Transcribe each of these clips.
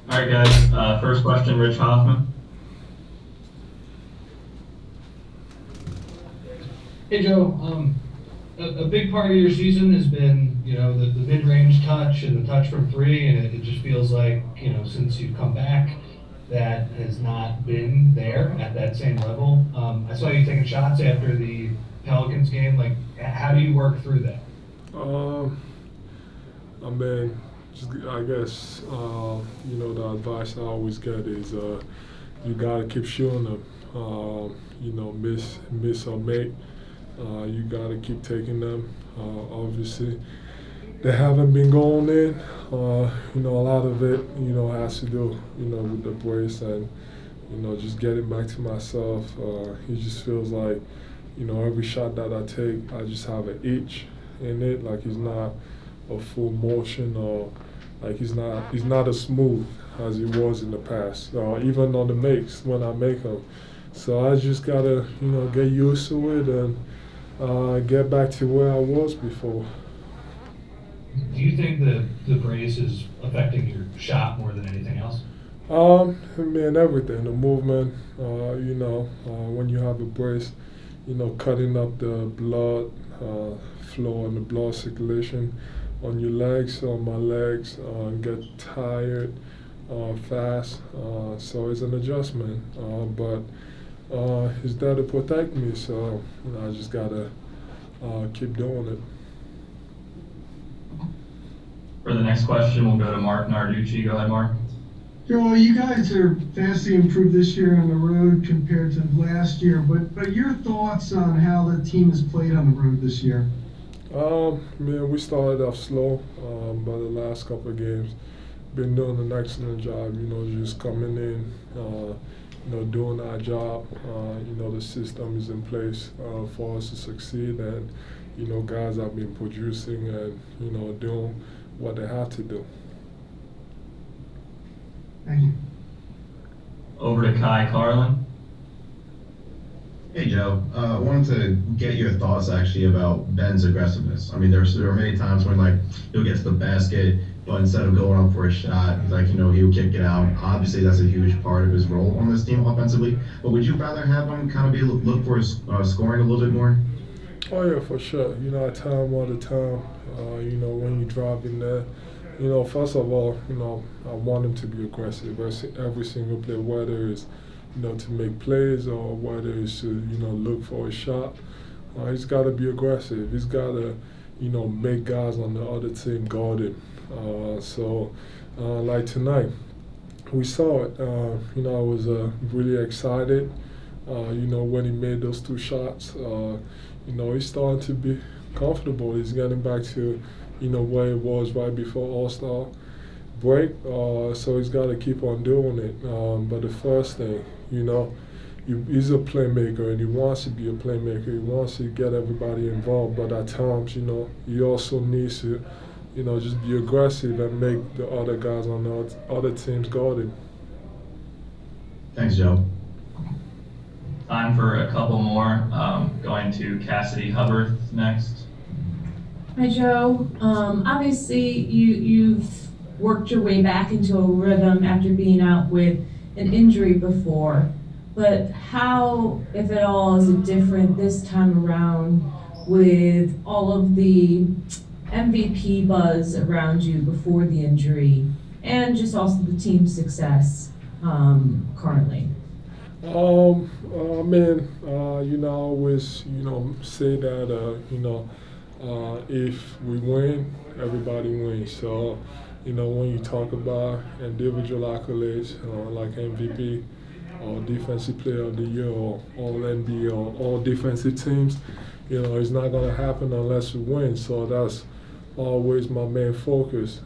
All right, guys. First question, Rich Hoffman. Hey Joe, a big part of your season has been, the mid-range touch and the touch from three, and it just feels like, since you've come back, that has not been there at that same level. I saw you taking shots after the Pelicans game. Like, how do you work through that? Um, I mean, just, I guess the advice I always get is you gotta keep shooting them. Miss or make. You gotta keep taking them. Obviously, they haven't been going in. A lot of it, has to do, with the brace and, just getting back to myself. It just feels like, every shot that I take, I just have an itch in it. Like it's not a full motion or like he's not as smooth as he was in the past. Even on the makes when I make them. So I just gotta, get used to it and get back to where I was before. Do you think the brace is affecting your shot more than anything else? I mean everything, the movement. When you have a brace, cutting up the blood flow and the blood circulation on your legs. So my legs get tired fast. So it's an adjustment, but it's there to protect me. So I just gotta keep doing it. For the next question, we'll go to Mark Narducci. Go ahead, Mark. Joel, you guys are vastly improved this year on the road compared to last year, but your thoughts on how the team has played on the road this year? Man, we started off slow, but the last couple of games, been doing an excellent job. Just coming in, doing our job. The system is in place for us to succeed, and guys have been producing and doing what they have to do. Thank you. Over to Kai Carlin. Hey Joe, I wanted to get your thoughts actually about Ben's aggressiveness. I mean, there are many times when like he'll get to the basket, but instead of going up for a shot, he's like he'll kick it out. Obviously, that's a huge part of his role on this team offensively. But would you rather have him kind of be look for his scoring a little bit more? Oh yeah, for sure. I tell him all the time. When you drive in there, first of all, I want him to be aggressive every single play, whether it's to make plays or whether it's to look for a shot. He's got to be aggressive. He's got to make guys on the other team guard him. Like tonight, we saw it. I was really excited. When he made those two shots, he's starting to be comfortable. He's getting back to, where he was right before All Star break. So he's got to keep on doing it. But the first thing, he's a playmaker and he wants to be a playmaker. He wants to get everybody involved. But at times, he also needs to, just be aggressive and make the other guys on the other teams guard him. Thanks, Joe. Time for a couple more. Going to Cassidy Hubbard next. Hi, Joe. Obviously, you've worked your way back into a rhythm after being out with an injury before. But how, if at all, is it different this time around with all of the MVP buzz around you before the injury and just also the team's success currently? I always, say that, if we win, everybody wins. So, when you talk about individual accolades, like MVP or Defensive Player of the Year or All NBA or All Defensive Teams, it's not going to happen unless we win. So that's always my main focus,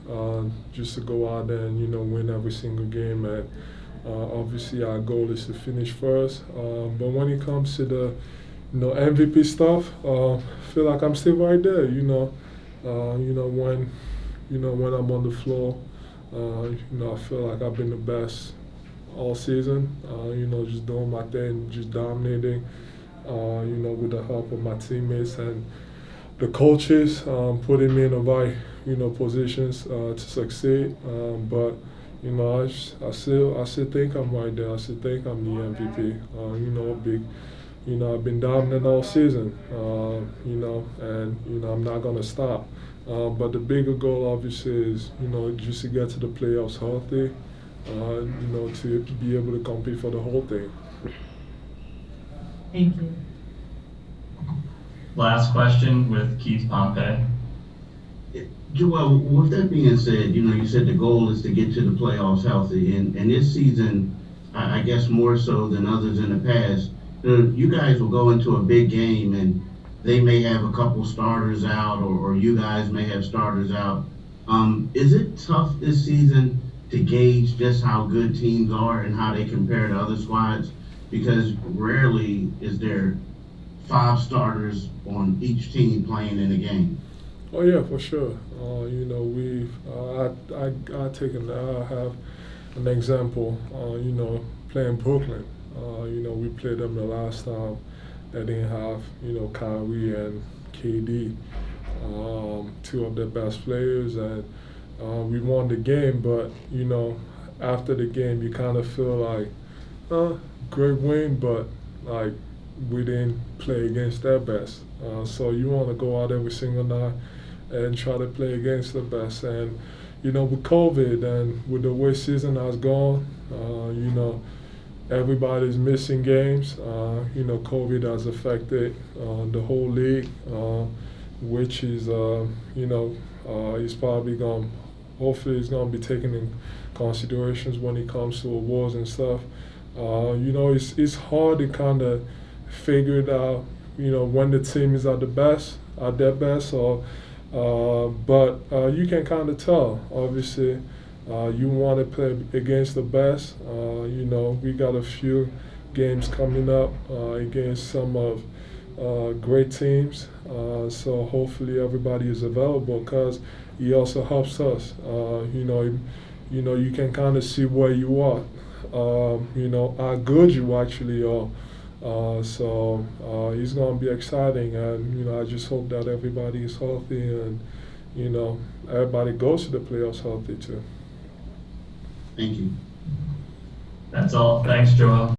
just to go out there and, win every single game. And obviously, our goal is to finish first. But when it comes to the MVP stuff, I feel like I'm still right there. When I'm on the floor, I feel like I've been the best all season. Just doing my thing, just dominating. With the help of my teammates and the coaches, putting me in the right, positions to succeed. But you know, I still think I'm right there. I still think I'm the MVP. You know, you know, I've been dominant all season. You know, and you know, I'm not gonna stop. But the bigger goal, obviously, is you know just to get to the playoffs healthy. You know, to be able to compete for the whole thing. Thank you. Last question with Keith Pompey. Joel, with that being said, you know, you said the goal is to get to the playoffs healthy, and this season, I guess more so than others in the past, you guys will go into a big game and they may have a couple starters out, or you guys may have starters out. Is it tough this season to gauge just how good teams are and how they compare to other squads? Because rarely is there 5 starters on each team playing in a game. Oh yeah, for sure. You know, I have an example. You know, playing Brooklyn. You know, we played them the last time. They didn't have you know Kyrie and KD, 2 of their best players, and we won the game. But you know, after the game, you kind of feel like, great win, but like we didn't play against their best. So you want to go out every single night and try to play against the best. And you know, with COVID and with the way season has gone, you know, everybody's missing games. You know, COVID has affected the whole league, which is you know, he's probably going. Hopefully, he's going to be taken in considerations when it comes to awards and stuff. You know, it's hard to kind of figure it out. You know, when the team is at their best, or but you can kind of tell. Obviously, you want to play against the best. You know, we got a few games coming up against some of great teams. So hopefully everybody is available because it also helps us. You know, you can kind of see where you are. You know, how good you actually are. So it's going to be exciting, and you know, I just hope that everybody is healthy, and you know, everybody goes to the playoffs healthy too. Thank you. That's all. Thanks, Joel.